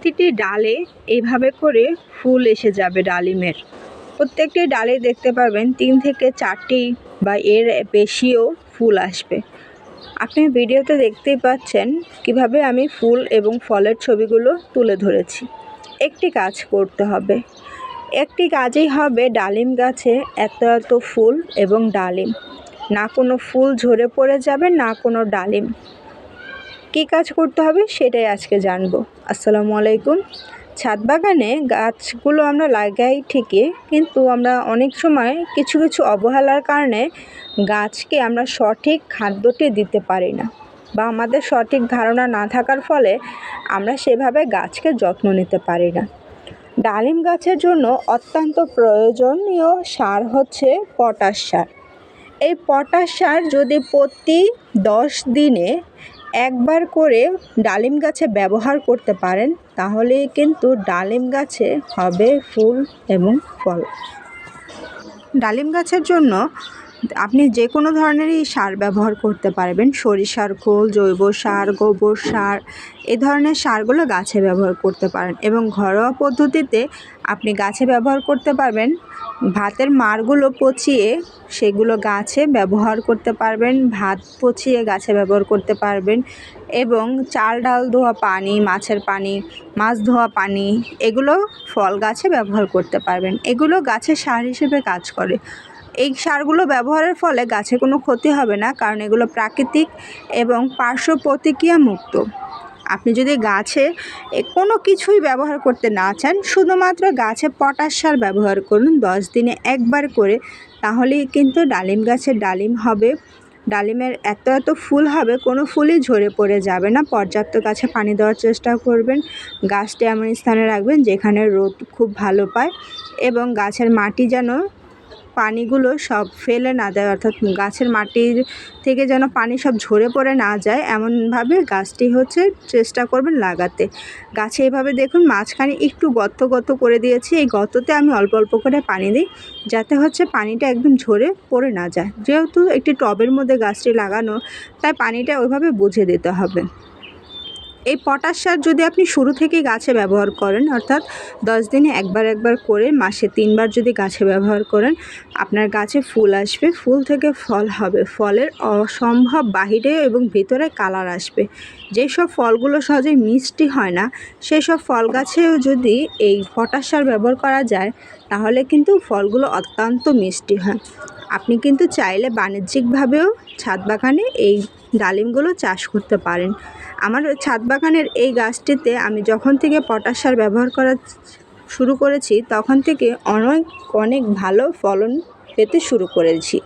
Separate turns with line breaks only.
প্রতিটি ডালে এইভাবে করে ফুল এসে যাবে ডালিমের। প্রত্যেকটি ডালে দেখতে পারবেন 3 থেকে 4টি বা এর বেশিও ফুল আসবে। আপনি ভিডিওতে দেখতেই পাচ্ছেন কিভাবে আমি ফুল এবং ফলের ছবিগুলো তুলে ধরেছি। একটি কাজ করতে হবে, একটি কাজেই হবে ডালিম গাছে এত এত ফুল এবং ডালিম, না কোনো ফুল ঝরে পড়ে যাবে না কোনো ডালিম। কী কাজ করতে হবে সেটাই আজকে জানবো। আসসালামু আলাইকুম। ছাদ বাগানে গাছগুলো আমরা লাগাই ঠিকই, কিন্তু আমরা অনেক সময় কিছু কিছু অবহেলার কারণে গাছকে আমরা সঠিক খাদ্যটি দিতে পারি না, বা আমাদের সঠিক ধারণা না থাকার ফলে আমরা সেভাবে গাছকে যত্ন নিতে পারি না। ডালিম গাছের জন্য অত্যন্ত প্রয়োজনীয় সার হচ্ছে পটাশ সার। এই পটাশ সার যদি প্রতি 10 দিনে একবার করে ডালিম গাছে ব্যবহার করতে পারেন, তাহলেই কিন্তু ডালিম গাছে হবে ফুল এবং ফল। ডালিম গাছের জন্য আপনি যে কোনো ধরনেরই সার ব্যবহার করতে পারবেন। সরিষার খোল, জৈব সার, গোবর সার, এ ধরনের সারগুলো গাছে ব্যবহার করতে পারেন। এবং ঘরোয়া পদ্ধতিতে আপনি গাছে ব্যবহার করতে পারবেন ভাতের মাড়গুলো পচিয়ে সেগুলো গাছে ব্যবহার করতে পারবেন, ভাত পচিয়ে গাছে ব্যবহার করতে পারবেন, এবং চাল ডাল ধোয়া পানি, মাছের পানি, মাছ ধোয়া পানি, এগুলো ফল গাছে ব্যবহার করতে পারবেন। এগুলো গাছের সার হিসেবে কাজ করে। এই সারগুলো ব্যবহারের ফলে গাছে কোনো ক্ষতি হবে না, কারণ এগুলো প্রাকৃতিক এবং পার্শ্ব প্রতিক্রিয়া মুক্ত। আপনি যদি গাছে কোনো কিছুই ব্যবহার করতে না চান, শুধুমাত্র গাছে পটাশ সার ব্যবহার করুন 10 দিনে একবার করে, তাহলেই কিন্তু ডালিম গাছের ডালিম হবে। ডালিমের এত এত ফুল হবে, কোনো ফুলই ঝরে পড়ে যাবে না। পর্যাপ্ত গাছে পানি দেওয়ার চেষ্টা করবেন। গাছটি এমন স্থানে রাখবেন যেখানে রোদ খুব ভালো পায়, এবং গাছের মাটি যেন পানিগুলো সব ফেলে না দেয়, অর্থাৎ গাছের মাটির থেকে যেন পানি সব ঝরে পড়ে না যায়, এমনভাবে গাছটি চেষ্টা করবেন লাগাতে। গাছে এভাবে দেখুন মাঝখানে একটু গর্ত করে দিয়েছি। এই গর্ততে আমি অল্প অল্প করে পানি দিই, যাতে পানিটা একদম ঝরে পড়ে না যায়। যেহেতু একটি টবের মধ্যে গাছটি লাগানো, তাই পানিটা ওইভাবে বুঝে দিতে হবে। এই পটাশ সার যদি আপনি শুরু থেকেই গাছে ব্যবহার করেন, অর্থাৎ 10 দিনে একবার করে মাসে 3 বার যদি গাছে ব্যবহার করেন, আপনার গাছে ফুল আসবে, ফুল থেকে ফল হবে, ফলের অসম্ভব বাহিরে এবং ভিতরে কালার আসবে। যেসব ফলগুলো সহজে মিষ্টি হয় না, সেই সব ফল গাছেও যদি এই পটাশ সার ব্যবহার করা যায়, তাহলে কিন্তু ফলগুলো অত্যন্ত মিষ্টি হয়। আপনি কিন্তু চাইলে বাণিজ্যিকভাবেও ছাদ বাগানে এই ডালিমগুলো চাষ করতে পারেন। আমার ছাদ বাগানের এই গাছটিতে আমি যখন থেকে পটাশ সার ব্যবহার করা শুরু করেছি, তখন থেকে অনেক ভালো ফলন পেতে শুরু করেছি।